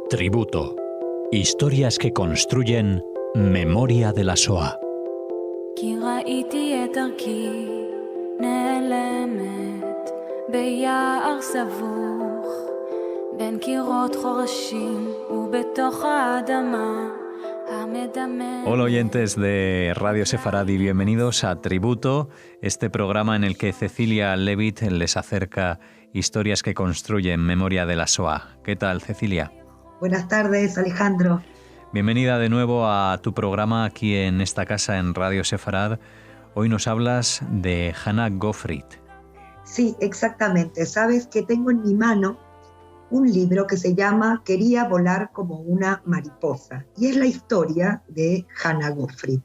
Tributo. Historias que construyen memoria de la Shoah. כי ראיתי את דרכי נעלמת ביער סבוך בין קירות חורשים ובתוך האדמה המדממת. Hola oyentes de Radio Sefaradi, bienvenidos a Tributo, este programa en el que Cecilia Levitt les acerca historias que construyen memoria de la Shoah. ¿Qué tal, Cecilia? Buenas tardes, Alejandro. Bienvenida de nuevo a tu programa aquí en esta casa en Radio Sefarad. Hoy nos hablas de Hannah Gottfried. Sí, exactamente. Sabes que tengo en mi mano un libro que se llama Quería volar como una mariposa y es la historia de Hannah Gottfried.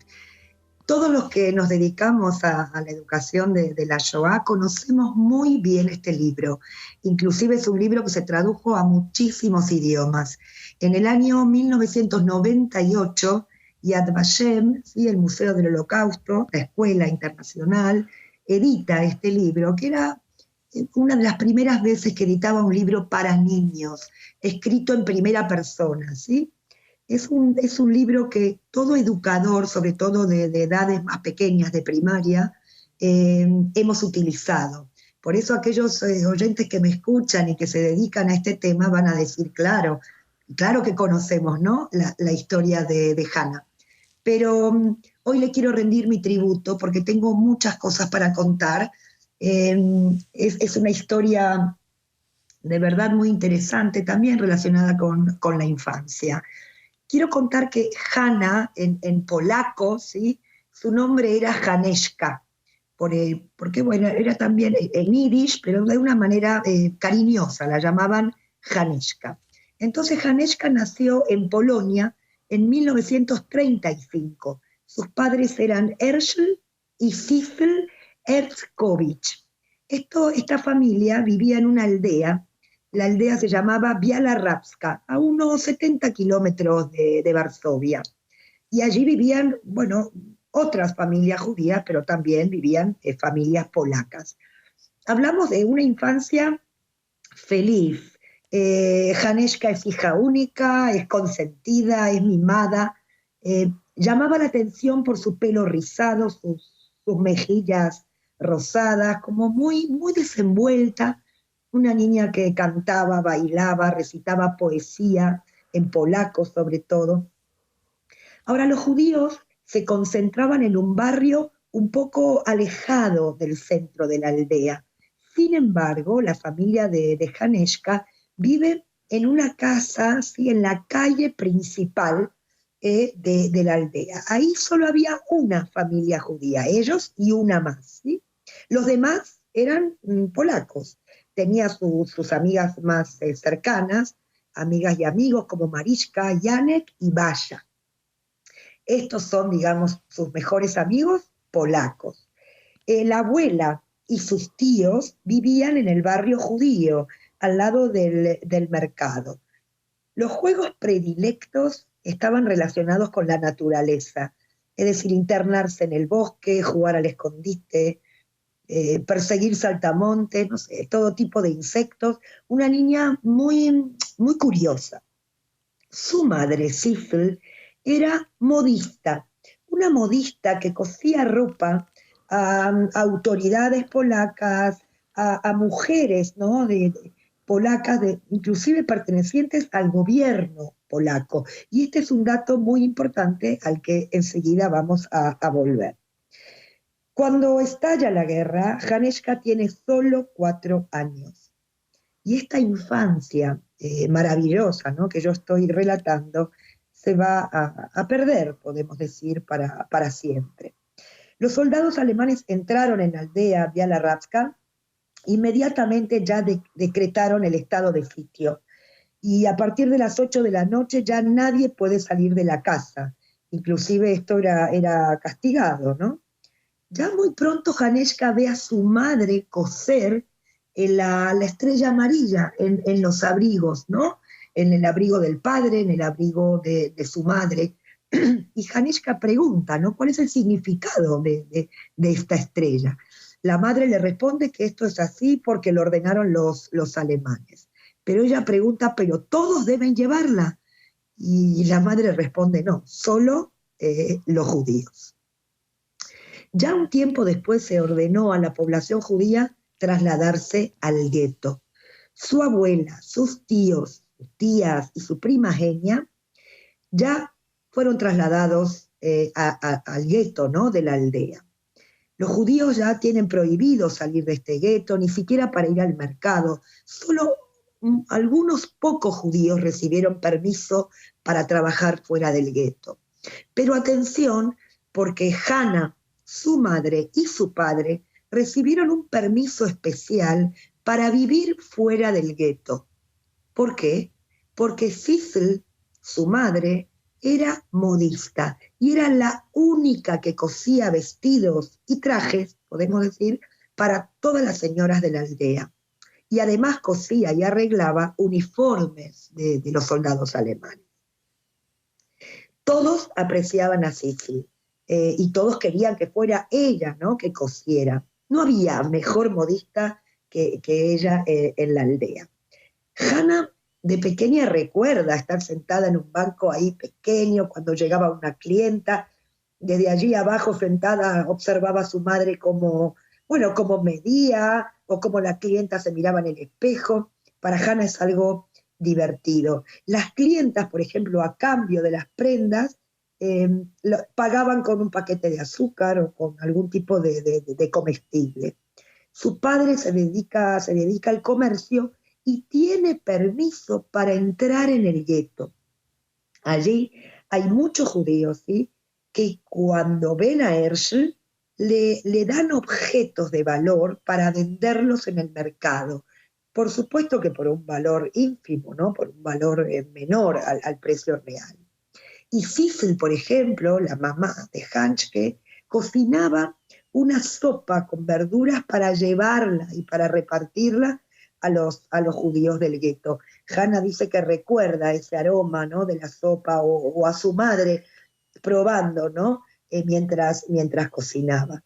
Todos los que nos dedicamos a la educación de la Shoah conocemos muy bien este libro. Inclusive es un libro que se tradujo a muchísimos idiomas. En el año 1998, Yad Vashem, ¿sí? El Museo del Holocausto, la Escuela Internacional, edita este libro, que era una de las primeras veces que editaba un libro para niños, escrito en primera persona, ¿sí? Es un libro que todo educador, sobre todo de edades más pequeñas, de primaria, hemos utilizado. Por eso aquellos oyentes que me escuchan y que se dedican a este tema van a decir, claro que conocemos, ¿no? la historia de Hannah. Pero hoy le quiero rendir mi tributo porque tengo muchas cosas para contar. Es una historia de verdad muy interesante, también relacionada con la infancia. Quiero contar que Hannah, en polaco, ¿sí? Su nombre era Haneszka, porque bueno, era también en yiddish, pero de una manera cariñosa, la llamaban Haneszka. Entonces Haneszka nació en Polonia en 1935. Sus padres eran Herschel y Sissel Erzkowicz. Esta familia vivía en una aldea. La aldea se llamaba Biała Rabska, a unos 70 kilómetros de Varsovia. Y allí vivían, bueno, otras familias judías, pero también vivían familias polacas. Hablamos de una infancia feliz. Haneszka es hija única, es consentida, es mimada. Llamaba la atención por su pelo rizado, sus mejillas rosadas, como muy, muy desenvuelta. Una niña que cantaba, bailaba, recitaba poesía, en polaco sobre todo. Ahora, los judíos se concentraban en un barrio un poco alejado del centro de la aldea. Sin embargo, la familia de Haneszka vive en una casa, ¿sí? En la calle principal de la aldea. Ahí solo había una familia judía, ellos y una más, ¿sí? Los demás eran polacos. Tenía sus amigas más cercanas, amigas y amigos como Mariszka, Janek y Basia. Estos son, digamos, sus mejores amigos polacos. La abuela y sus tíos vivían en el barrio judío, al lado del mercado. Los juegos predilectos estaban relacionados con la naturaleza, es decir, internarse en el bosque, jugar al escondite, perseguir saltamontes, no sé, todo tipo de insectos. Una niña muy, muy curiosa. Su madre, Sissel, era modista, una modista que cosía ropa a autoridades polacas, a mujeres, ¿no? polacas, inclusive pertenecientes al gobierno polaco. Y este es un dato muy importante al que enseguida vamos a volver. Cuando estalla la guerra, Haneszka tiene solo 4 años. Y esta infancia maravillosa, ¿no? que yo estoy relatando se va a perder, podemos decir, para siempre. Los soldados alemanes entraron en la aldea Biała Rabska, inmediatamente ya decretaron el estado de sitio. Y a partir de las 8 de la noche ya nadie puede salir de la casa. Inclusive esto era castigado, ¿no? Ya muy pronto Haneszka ve a su madre coser la estrella amarilla en los abrigos, ¿no? En el abrigo del padre, en el abrigo de su madre. Y Haneszka pregunta, ¿no? ¿Cuál es el significado de esta estrella? La madre le responde que esto es así porque lo ordenaron los alemanes. Pero ella pregunta, ¿pero todos deben llevarla? Y la madre responde, no, solo los judíos. Ya un tiempo después se ordenó a la población judía trasladarse al gueto. Su abuela, sus tíos, sus tías y su primogenia ya fueron trasladados al gueto, ¿no?, de la aldea. Los judíos ya tienen prohibido salir de este gueto, ni siquiera para ir al mercado. Solo algunos pocos judíos recibieron permiso para trabajar fuera del gueto. Pero atención, porque Hannah, su madre y su padre recibieron un permiso especial para vivir fuera del gueto. ¿Por qué? Porque Sissel, su madre, era modista y era la única que cosía vestidos y trajes, podemos decir, para todas las señoras de la aldea. Y además cosía y arreglaba uniformes de los soldados alemanes. Todos apreciaban a Sissel y todos querían que fuera ella, ¿no?, que cosiera. No había mejor modista que ella en la aldea. Hannah de pequeña recuerda estar sentada en un banco ahí pequeño cuando llegaba una clienta. Desde allí abajo sentada observaba a su madre como medía o como la clienta se miraba en el espejo. Para Hannah es algo divertido. Las clientas, por ejemplo, a cambio de las prendas, pagaban con un paquete de azúcar o con algún tipo de comestible. Su padre se dedica al comercio y tiene permiso para entrar en el gueto. Allí hay muchos judíos, ¿sí?, que cuando ven a Herschel le dan objetos de valor para venderlos en el mercado. Por supuesto que por un valor ínfimo, ¿no?, por un valor menor al precio real. Y Sissel, por ejemplo, la mamá de Hanske, cocinaba una sopa con verduras para llevarla y para repartirla a los judíos del gueto. Hannah dice que recuerda ese aroma, ¿no?, de la sopa o a su madre probando, ¿no?, mientras cocinaba.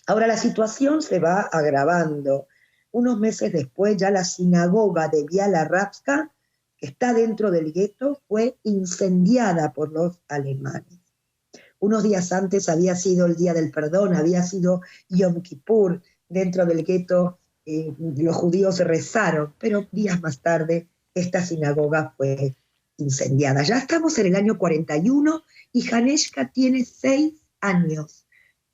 Ahora la situación se va agravando. Unos meses después ya la sinagoga de Biala Rapska, que está dentro del gueto, fue incendiada por los alemanes. Unos días antes había sido el Día del Perdón, había sido Yom Kippur. Dentro del gueto los judíos rezaron, pero días más tarde esta sinagoga fue incendiada. Ya estamos en el año 41 y Haneshka tiene 6 años.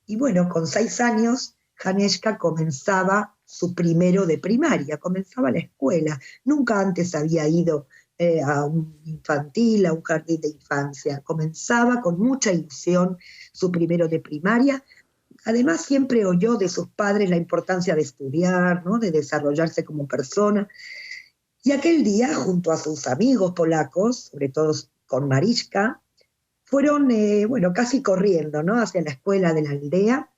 Y bueno, con 6 años Haneshka comenzaba su primero de primaria, comenzaba la escuela. Nunca antes había ido a un infantil, a un jardín de infancia. Comenzaba con mucha ilusión su primero de primaria. Además, siempre oyó de sus padres la importancia de estudiar, ¿no?, de desarrollarse como persona. Y aquel día, junto a sus amigos polacos, sobre todo con Mariska, fueron, casi corriendo, ¿no?, hacia la escuela de la aldea.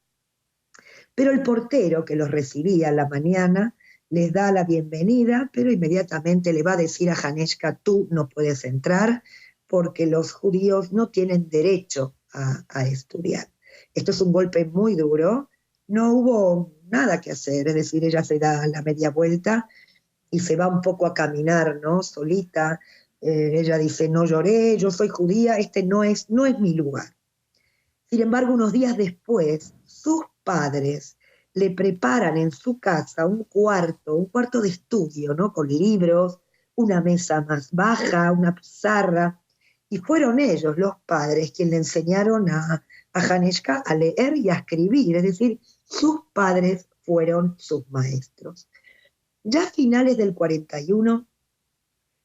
Pero el portero que los recibía a la mañana les da la bienvenida, pero inmediatamente le va a decir a Haneshka, tú no puedes entrar porque los judíos no tienen derecho a estudiar. Esto es un golpe muy duro, no hubo nada que hacer, es decir, ella se da la media vuelta y se va un poco a caminar, ¿no?, solita. Ella dice, no lloré, yo soy judía, este no es mi lugar. Sin embargo, unos días después, sus padres le preparan en su casa un cuarto de estudio, ¿no?, con libros, una mesa más baja, una pizarra, y fueron ellos, los padres, quienes le enseñaron a Haneshka a leer y a escribir, es decir, sus padres fueron sus maestros. Ya a finales del 41,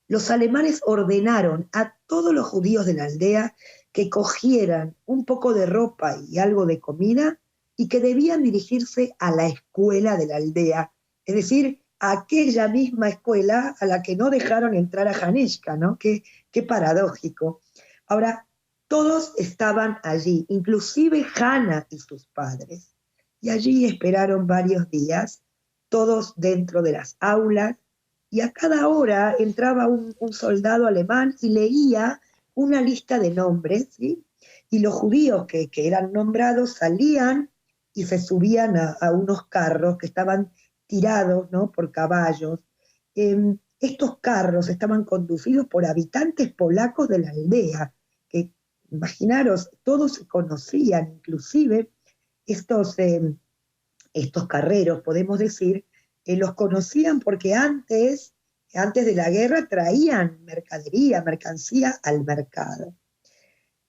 los alemanes ordenaron a todos los judíos de la aldea que cogieran un poco de ropa y algo de comida y que debían dirigirse a la escuela de la aldea, es decir, a aquella misma escuela a la que no dejaron entrar a Haneshka, ¿no? Qué paradójico. Ahora, todos estaban allí, inclusive Hannah y sus padres, y allí esperaron varios días, todos dentro de las aulas, y a cada hora entraba un soldado alemán y leía una lista de nombres, ¿sí?, y los judíos que eran nombrados salían y se subían a unos carros que estaban tirados, ¿no?, por caballos. Estos carros estaban conducidos por habitantes polacos de la aldea, que, imaginaros, todos se conocían, inclusive estos carreros, podemos decir, los conocían porque antes de la guerra traían mercancía al mercado.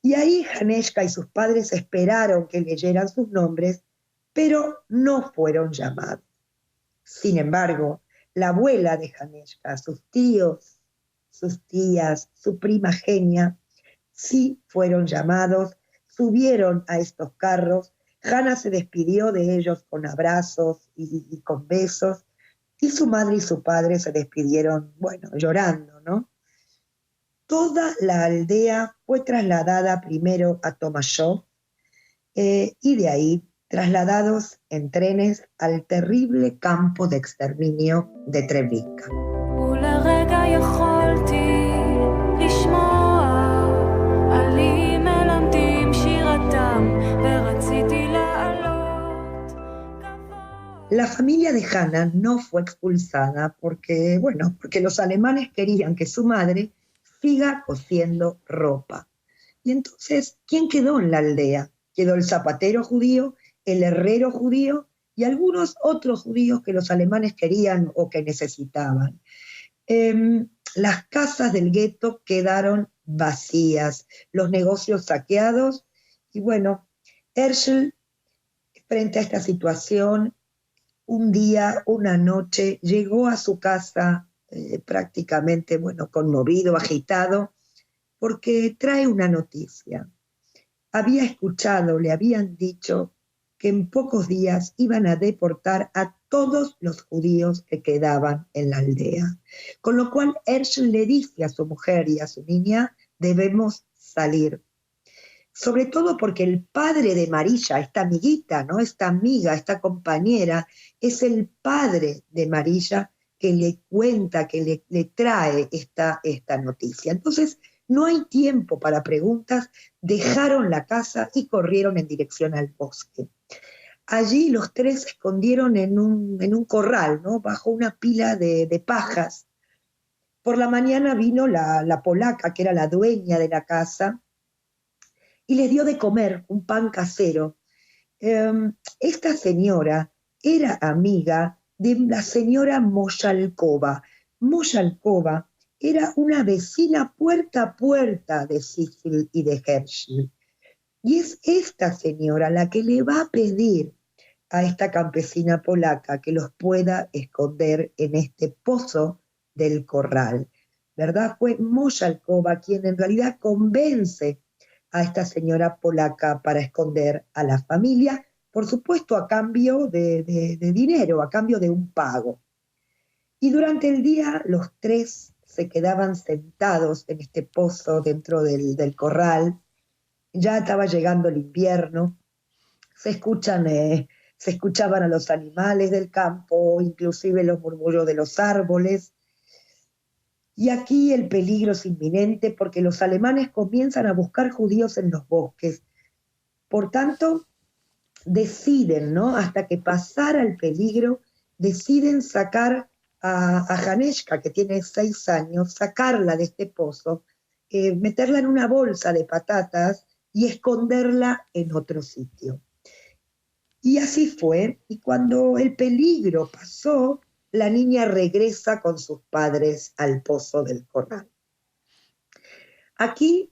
Y ahí Janeshka y sus padres esperaron que leyeran sus nombres, pero no fueron llamados. Sin embargo, la abuela de Janeshka, sus tíos, sus tías, su primogenia, sí fueron llamados, subieron a estos carros. Hannah se despidió de ellos con abrazos y con besos, y su madre y su padre se despidieron, bueno, llorando, ¿no? Toda la aldea fue trasladada primero a Tomashov y de ahí trasladados en trenes al terrible campo de exterminio de Treblinka. La familia de Hannah no fue expulsada porque los alemanes querían que su madre siga cosiendo ropa. Y entonces, ¿quién quedó en la aldea? Quedó el zapatero judío, el herrero judío y algunos otros judíos que los alemanes querían o que necesitaban. Las casas del gueto quedaron vacías, los negocios saqueados, y bueno, Herschel, frente a esta situación, un día, una noche, llegó a su casa prácticamente, conmovido, agitado, porque trae una noticia. Había escuchado, le habían dicho que en pocos días iban a deportar a todos los judíos que quedaban en la aldea. Con lo cual Herschel le dice a su mujer y a su niña, debemos salir. Sobre todo porque el padre de Marilla, esta amiguita, ¿no? Esta amiga, esta compañera, es el padre de Marilla que le cuenta, que le trae esta noticia. Entonces, no hay tiempo para preguntas, dejaron la casa y corrieron en dirección al bosque. Allí los tres se escondieron en un corral, ¿no? Bajo una pila de pajas. Por la mañana vino la polaca, que era la dueña de la casa, y les dio de comer un pan casero. Esta señora era amiga de la señora Moyalkova. Moyalkova era una vecina puerta a puerta de Cecil y de Herschel. Y es esta señora la que le va a pedir a esta campesina polaca que los pueda esconder en este pozo del corral, ¿verdad? Fue Moyalkova quien en realidad convence a esta señora polaca para esconder a la familia, por supuesto a cambio de dinero, a cambio de un pago. Y durante el día los tres se quedaban sentados en este pozo dentro del corral. Ya estaba llegando el invierno, se escuchaban a los animales del campo, inclusive los murmullos de los árboles. Y aquí el peligro es inminente porque los alemanes comienzan a buscar judíos en los bosques. Por tanto, deciden, ¿no? Hasta que pasara el peligro, deciden sacar a Janeshka, que tiene 6 años, sacarla de este pozo, meterla en una bolsa de patatas y esconderla en otro sitio. Y así fue, y cuando el peligro pasó, la niña regresa con sus padres al pozo del corral. Aquí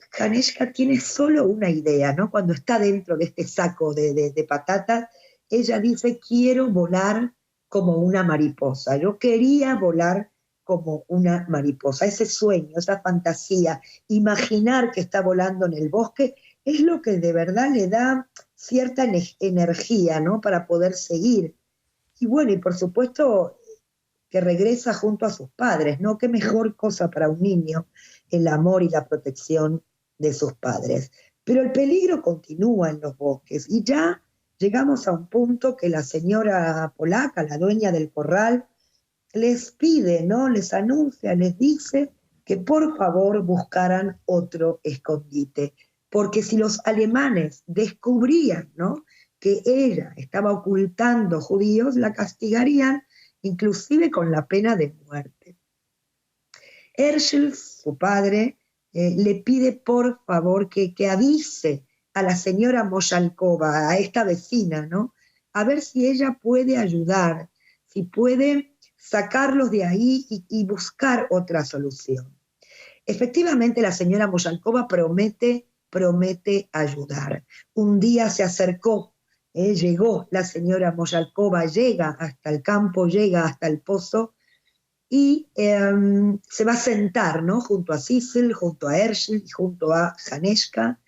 Janeshka tiene solo una idea, ¿no? Cuando está dentro de este saco de patatas, ella dice, quiero volar como una mariposa. Yo quería volar como una mariposa. Ese sueño, esa fantasía, imaginar que está volando en el bosque, es lo que de verdad le da cierta energía, ¿no? Para poder seguir. Y bueno, y por supuesto que regresa junto a sus padres, ¿no? Qué mejor cosa para un niño, el amor y la protección de sus padres. Pero el peligro continúa en los bosques y ya llegamos a un punto que la señora polaca, la dueña del corral, les pide, ¿no? Les anuncia, les dice que por favor buscaran otro escondite, porque si los alemanes descubrían, ¿no?, que ella estaba ocultando judíos, la castigarían inclusive con la pena de muerte. Herschel, su padre, le pide por favor que avise a la señora Moyalkova, a esta vecina, ¿no? A ver si ella puede ayudar, si puede sacarlos de ahí y buscar otra solución. Efectivamente, la señora Moyalkova promete ayudar. Un día se acercó, llegó la señora Moyalkova, llega hasta el campo, llega hasta el pozo, y se va a sentar, ¿no? Junto a Cecil, junto a Herschel, junto a Janeska,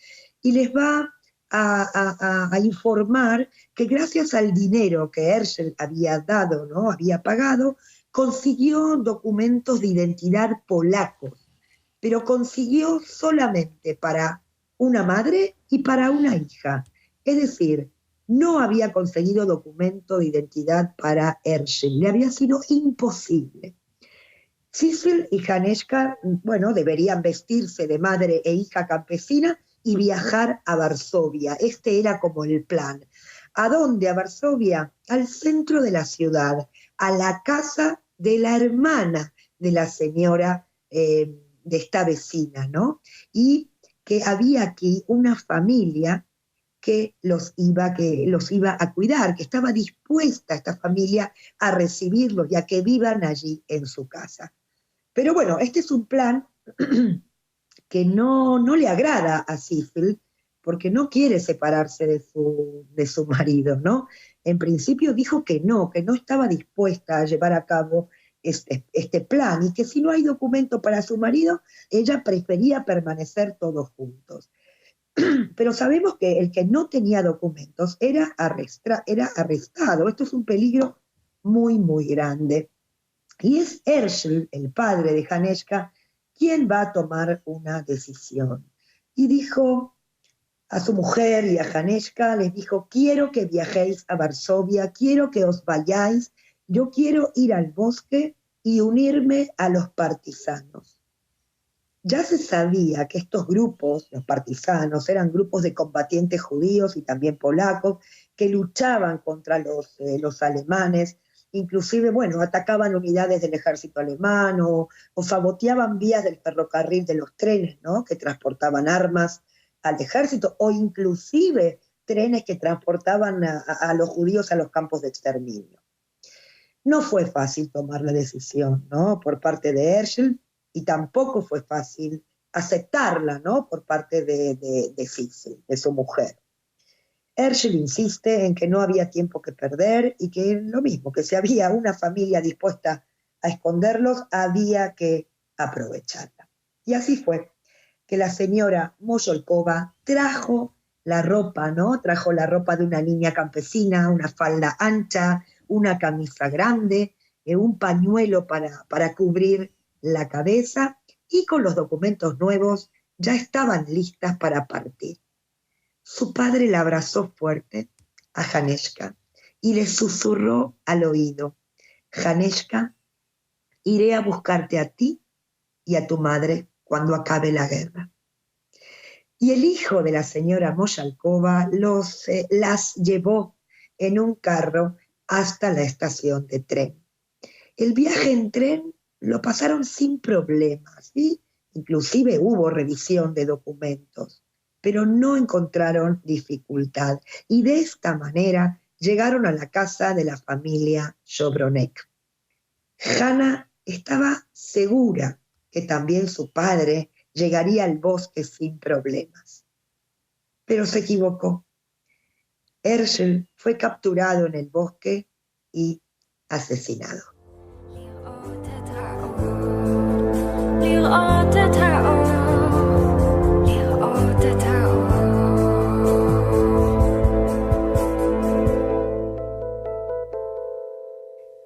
y les va a informar que gracias al dinero que Herschel había dado, ¿no? Había pagado, consiguió documentos de identidad polacos, pero consiguió solamente para una madre y para una hija. Es decir, no había conseguido documento de identidad para Herschel, le había sido imposible. Cecil y Janeska, bueno, deberían vestirse de madre e hija campesina y viajar a Varsovia. Este era como el plan. ¿A dónde? A Varsovia, al centro de la ciudad, a la casa de la hermana de la señora de esta vecina, ¿no? Y que había aquí una familia que los iba a cuidar, que estaba dispuesta esta familia a recibirlos y a que vivan allí en su casa. Pero bueno, este es un plan que no le agrada a Cecil, porque no quiere separarse de su marido, ¿no? En principio dijo que no estaba dispuesta a llevar a cabo este plan, y que si no hay documento para su marido, ella prefería permanecer todos juntos. Pero sabemos que el que no tenía documentos era arrestado. Esto es un peligro muy, muy grande. Y es Herschel, el padre de Janeska, quien va a tomar una decisión. Y dijo a su mujer y a Janeska, les dijo: quiero que viajéis a Varsovia, quiero que os vayáis, yo quiero ir al bosque y unirme a los partisanos. Ya se sabía que estos grupos, los partisanos, eran grupos de combatientes judíos y también polacos que luchaban contra los alemanes. Inclusive, bueno, atacaban unidades del ejército alemán o saboteaban vías del ferrocarril, de los trenes, ¿no? Que transportaban armas al ejército, o inclusive trenes que transportaban a los judíos a los campos de exterminio. No fue fácil tomar la decisión, ¿no? Por parte de Herschel, y tampoco fue fácil aceptarla, ¿no? Por parte de Cecil, de su mujer. Herschel insiste en que no había tiempo que perder y que lo mismo, que si había una familia dispuesta a esconderlos, había que aprovecharla. Y así fue que la señora Moyalkova trajo la ropa, ¿no? Trajo la ropa de una niña campesina, una falda ancha, una camisa grande, un pañuelo para cubrir la cabeza, y con los documentos nuevos ya estaban listas para partir. Su padre la abrazó fuerte a Janeska y le susurró al oído: Janeska, iré a buscarte a ti y a tu madre cuando acabe la guerra. Y el hijo de la señora Moyalkova las llevó en un carro hasta la estación de tren. El viaje en tren lo pasaron sin problemas, ¿sí? Inclusive hubo revisión de documentos, pero no encontraron dificultad, y de esta manera llegaron a la casa de la familia Jobronek. Hanna estaba segura que también su padre llegaría al bosque sin problemas, pero se equivocó. Herschel fue capturado en el bosque y asesinado.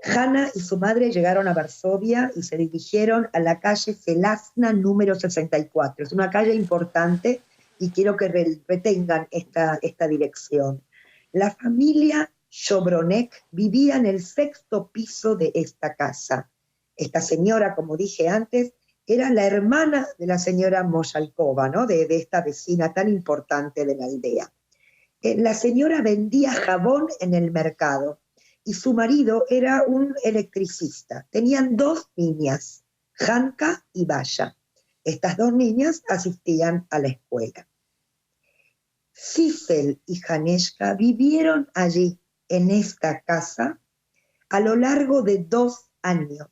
Hanna y su madre llegaron a Varsovia y se dirigieron a la calle Zelazna número 64. Es una calle importante y quiero que retengan esta dirección. La familia Jobronek vivía en el 6º piso de esta casa. Esta señora, como dije antes, era la hermana de la señora Moyalkova, ¿no? de esta vecina tan importante de la aldea. La señora vendía jabón en el mercado y su marido era un electricista. Tenían 2 niñas, Hanka y Baya. Estas dos niñas asistían a la escuela. Sissel y Janeshka vivieron allí, en esta casa, a lo largo de 2 años.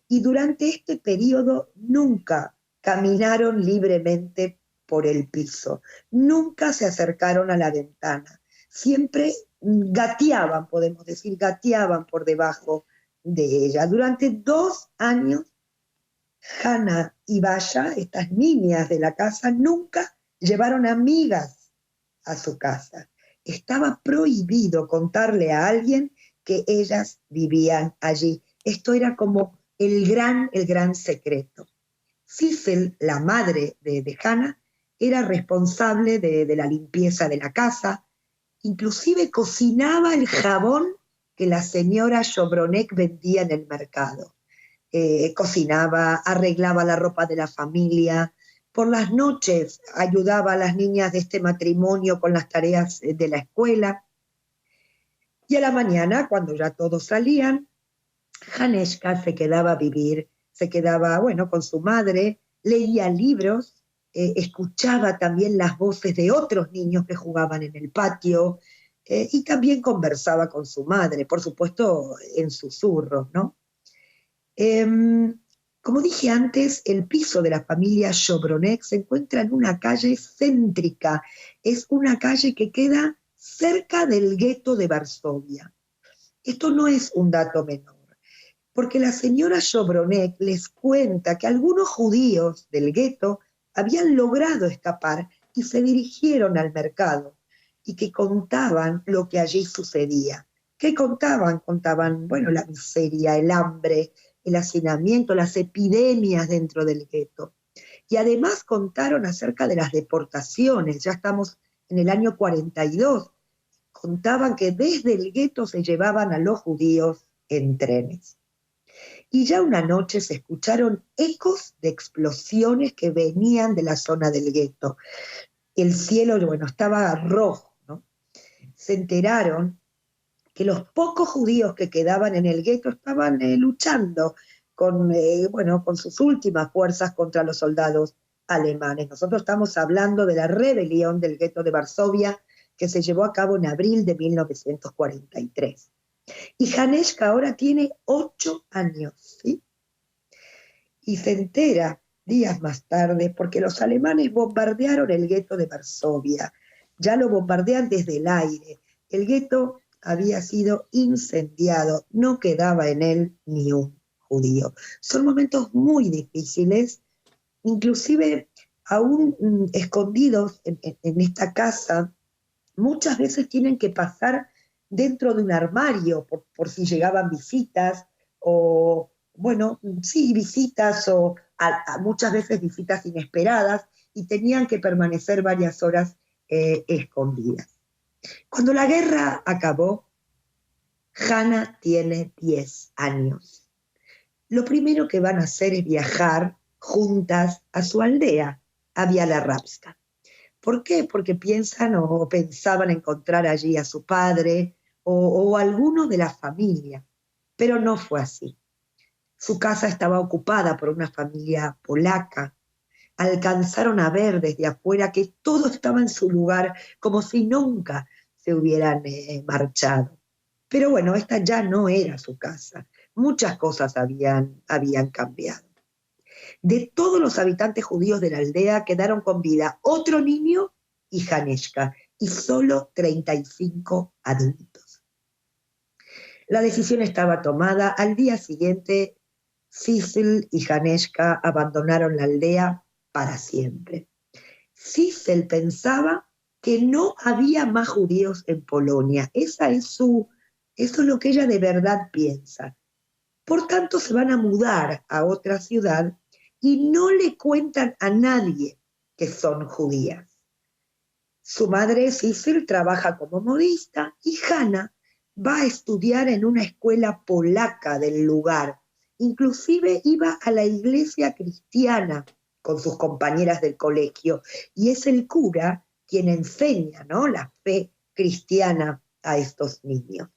Y durante este periodo nunca caminaron libremente por el piso, nunca se acercaron a la ventana, siempre gateaban, podemos decir, gateaban por debajo de ella. Durante 2 años, Hana y Baya, estas niñas de la casa, nunca llevaron amigas a su casa. Estaba prohibido contarle a alguien que ellas vivían allí. Esto era como el gran secreto. Sissel, la madre de Hana, era responsable de la limpieza de la casa, inclusive cocinaba el jabón que la señora Jobronek vendía en el mercado. Cocinaba, arreglaba la ropa de la familia, por las noches ayudaba a las niñas de este matrimonio con las tareas de la escuela, y a la mañana, cuando ya todos salían, Janeshka se quedaba a vivir, se quedaba, con su madre, leía libros, escuchaba también las voces de otros niños que jugaban en el patio, y también conversaba con su madre, por supuesto en susurros, ¿no? Como dije antes, el piso de la familia Jobronek se encuentra en una calle céntrica, es una calle que queda cerca del gueto de Varsovia. Esto no es un dato menor, porque la señora Jobronek les cuenta que algunos judíos del gueto habían logrado escapar y se dirigieron al mercado, y que contaban lo que allí sucedía. ¿Qué contaban? Contaban, la miseria, el hambre, el hacinamiento, las epidemias dentro del gueto. Y además contaron acerca de las deportaciones, ya estamos en el año 42, contaban que desde el gueto se llevaban a los judíos en trenes. Y ya una noche se escucharon ecos de explosiones que venían de la zona del gueto. El cielo, estaba rojo, ¿no? Se enteraron que los pocos judíos que quedaban en el gueto estaban luchando con sus últimas fuerzas contra los soldados alemanes. Nosotros estamos hablando de la rebelión del gueto de Varsovia que se llevó a cabo en abril de 1943. Y Janeshka ahora tiene 8 años, ¿sí? Y se entera días más tarde porque los alemanes bombardearon el gueto de Varsovia. Ya lo bombardean desde el aire. El gueto había sido incendiado, no quedaba en él ni un judío. Son momentos muy difíciles, inclusive aún escondidos en esta casa, muchas veces tienen que pasar dentro de un armario por si llegaban visitas, o visitas, o muchas veces visitas inesperadas, y tenían que permanecer varias horas escondidas. Cuando la guerra acabó, Hana tiene 10 años. Lo primero que van a hacer es viajar juntas a su aldea, a Biała-Rabska. ¿Por qué? Porque pensaban encontrar allí a su padre o alguno de la familia, pero no fue así. Su casa estaba ocupada por una familia polaca. Alcanzaron a ver desde afuera que todo estaba en su lugar, como si nunca se hubieran marchado. Pero esta ya no era su casa. Muchas cosas habían cambiado. De todos los habitantes judíos de la aldea quedaron con vida otro niño y Janeshka, y solo 35 adultos. La decisión estaba tomada. Al día siguiente, Sissel y Janeshka abandonaron la aldea para siempre. Sissel pensaba que no había más judíos en Polonia. Eso es lo que ella de verdad piensa. Por tanto, se van a mudar a otra ciudad y no le cuentan a nadie que son judías. Su madre, Sissel, trabaja como modista, y Hana va a estudiar en una escuela polaca del lugar. Inclusive iba a la iglesia cristiana con sus compañeras del colegio, y es el cura quien enseña, ¿no?, la fe cristiana a estos niños.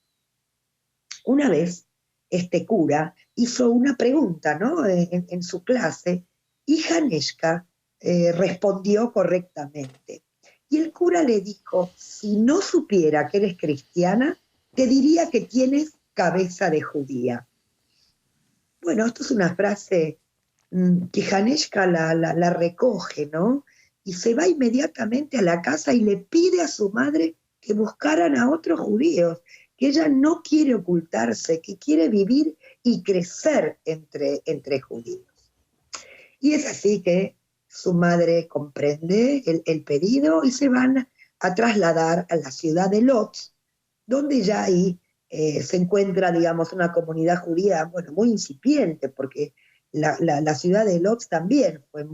Una vez, este cura hizo una pregunta, ¿no?, en su clase, y Janeshka respondió correctamente. Y el cura le dijo: si no supiera que eres cristiana, te diría que tienes cabeza de judía. Bueno, esto es una frase que Janeshka la recoge, ¿no? Y se va inmediatamente a la casa y le pide a su madre que buscaran a otros judíos, que ella no quiere ocultarse, que quiere vivir y crecer entre judíos. Y es así que su madre comprende el pedido y se van a trasladar a la ciudad de Lodz, donde ya ahí se encuentra, digamos, una comunidad judía, bueno, muy incipiente, porque la ciudad de Lodz también fue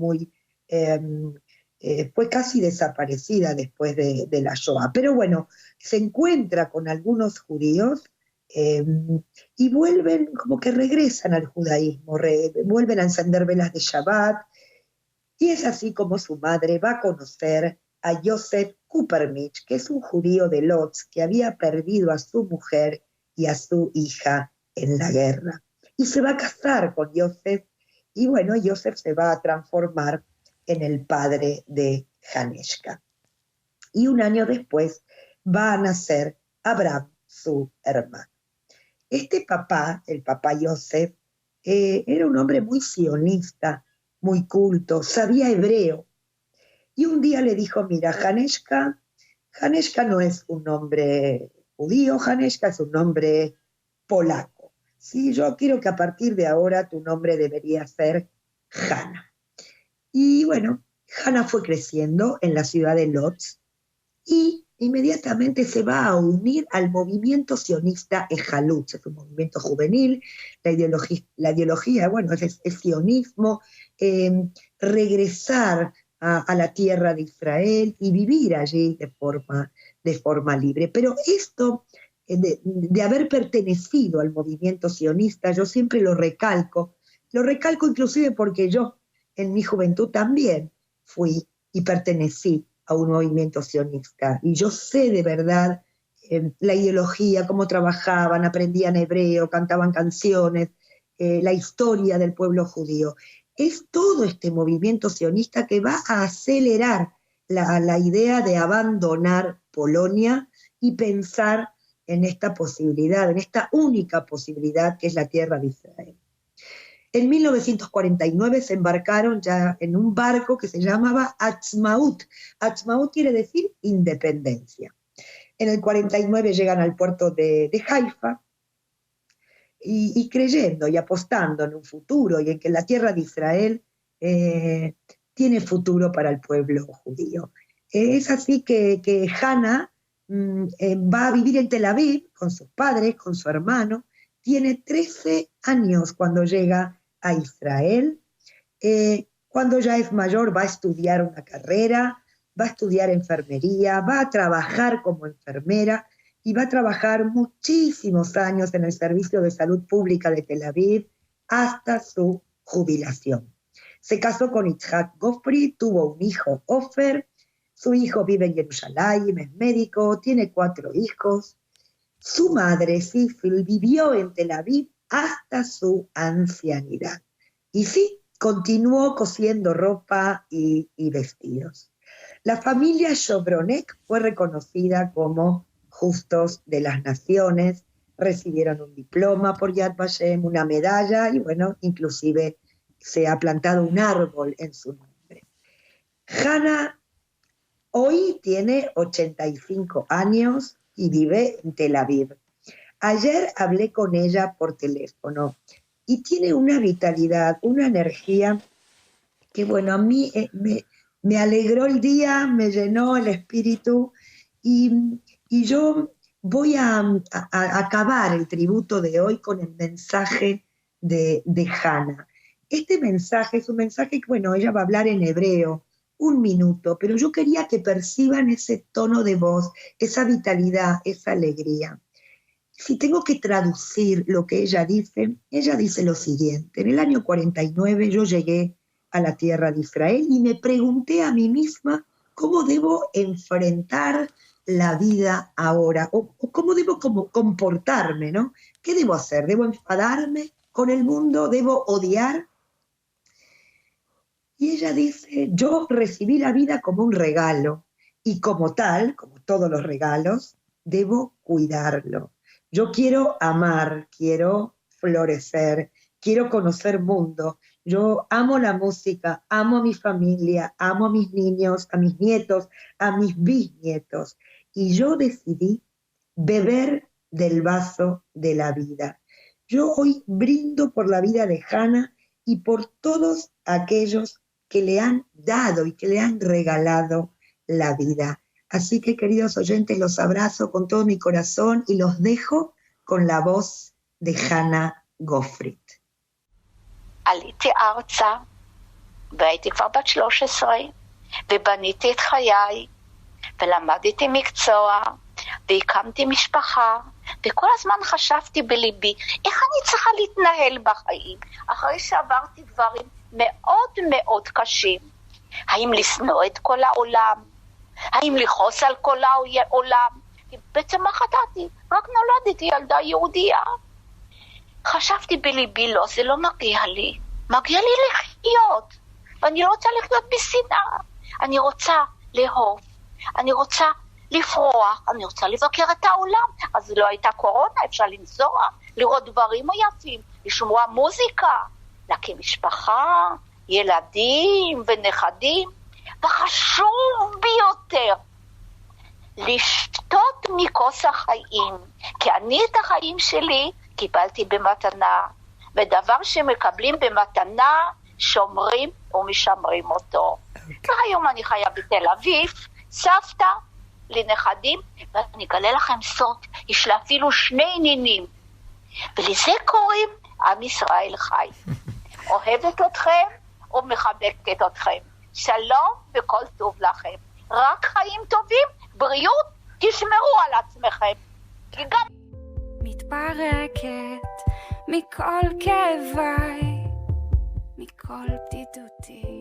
fue casi desaparecida después de la Shoah. Pero bueno, se encuentra con algunos judíos y vuelven, como que regresan al judaísmo, vuelven a encender velas de Shabbat, y es así como su madre va a conocer a Yosef Kupermich, que es un judío de Lodz que había perdido a su mujer y a su hija en la guerra. Y se va a casar con Yosef, y bueno, Yosef se va a transformar en el padre de Janeshka. Y un año después va a nacer Abraham, su hermano. Este papá, el papá Yosef, era un hombre muy sionista, muy culto, sabía hebreo. Y un día le dijo: mira, Janeshka no es un nombre judío, Janeshka es un nombre polaco. ¿Sí? Yo quiero que a partir de ahora tu nombre debería ser Hana. Y bueno, Hana fue creciendo en la ciudad de Lodz y inmediatamente se va a unir al movimiento sionista Ejalutz. Es un movimiento juvenil, la ideología, bueno, es sionismo, regresar a la tierra de Israel y vivir allí de forma libre. Pero esto de haber pertenecido al movimiento sionista, yo siempre lo recalco inclusive porque yo en mi juventud también fui y pertenecí a un movimiento sionista, y yo sé de verdad la ideología, cómo trabajaban, aprendían hebreo, cantaban canciones, la historia del pueblo judío. Es todo este movimiento sionista que va a acelerar la idea de abandonar Polonia y pensar en esta posibilidad, en esta única posibilidad que es la tierra de Israel. En 1949 se embarcaron ya en un barco que se llamaba Atzmaut. Atzmaut quiere decir independencia. En el 49 llegan al puerto de Haifa y creyendo y apostando en un futuro y en que la tierra de Israel tiene futuro para el pueblo judío. Es así que Hana va a vivir en Tel Aviv con sus padres, con su hermano. Tiene 13 años cuando llega a Israel. Cuando ya es mayor va a estudiar una carrera, va a estudiar enfermería, va a trabajar como enfermera y va a trabajar muchísimos años en el Servicio de Salud Pública de Tel Aviv hasta su jubilación. Se casó con Itzhak Gofri, tuvo un hijo, Ofer. Su hijo vive en Jerusalén, es médico, tiene 4 hijos. Su madre, Sifil, vivió en Tel Aviv hasta su ancianidad. Y sí, continuó cosiendo ropa y vestidos. La familia Shobronek fue reconocida como Justos de las Naciones, recibieron un diploma por Yad Vashem, una medalla, y bueno, inclusive se ha plantado un árbol en su nombre. Hana hoy tiene 85 años y vive en Tel Aviv. Ayer hablé con ella por teléfono y tiene una vitalidad, una energía que, bueno, a mí me alegró el día, me llenó el espíritu, y yo voy a acabar el tributo de hoy con el mensaje de Hana. Este mensaje es un mensaje que, bueno, ella va a hablar en hebreo, 1 minuto, pero yo quería que perciban ese tono de voz, esa vitalidad, esa alegría. Si tengo que traducir lo que ella dice lo siguiente: en el año 49 yo llegué a la tierra de Israel y me pregunté a mí misma cómo debo enfrentar la vida ahora, o cómo debo comportarme, ¿no?, ¿qué debo hacer? ¿Debo enfadarme con el mundo? ¿Debo odiar? Y ella dice, yo recibí la vida como un regalo y como tal, como todos los regalos, debo cuidarlo. Yo quiero amar, quiero florecer, quiero conocer mundo. Yo amo la música, amo a mi familia, amo a mis niños, a mis nietos, a mis bisnietos. Y yo decidí beber del vaso de la vida. Yo hoy brindo por la vida de Hannah y por todos aquellos que le han dado y que le han regalado la vida. Así que, queridos oyentes, los abrazo con todo mi corazón y los dejo con la voz de Hannah Gottfried. עליתי ארצה, והייתי כבר בת 13, ובניתי את חיי, ולמדתי מקצוע, והקמתי משפחה, וכל הזמן חשבתי בליבי, איך אני צריכה להתנהל בחיים, אחרי שעברתי דברים מאוד מאוד קשים. האם לשנוא את כל העולם? האם לכעוס על כל העולם? בעצם מה חטאתי? רק נולדתי ילדה יהודייה. חשבתי בליבי, לא, זה לא מגיע לי. מגיע לי לחיות. ואני לא רוצה לחיות בשנאה. אני רוצה לאהוב. אני רוצה לפרוח. אני רוצה לבקר את העולם. אז לא הייתה קורונה, אפשר לנסוע, לראות דברים יפים, לשמוע מוזיקה, להקים משפחה, ילדים ונכדים. וחשוב ביותר, לשתות מכוס החיים, כי אני את החיים שלי קיבלתי במתנה, ודבר שמקבלים במתנה שומרים ומשמרים אותו. והיום אני חיה בתל אביב, סבתא לנכדים, ואני אגלה לכם סוד, יש לה אפילו 2 נינים, ולזה קוראים עם ישראל חי. אוהבת אתכם ומחבקת אתכם. שלום וכל טוב לכם. רק חיים טובים, בריאות, תשמרו על עצמכם. כי גם... מתפרקת מכל כאביי, מכל בדידותי.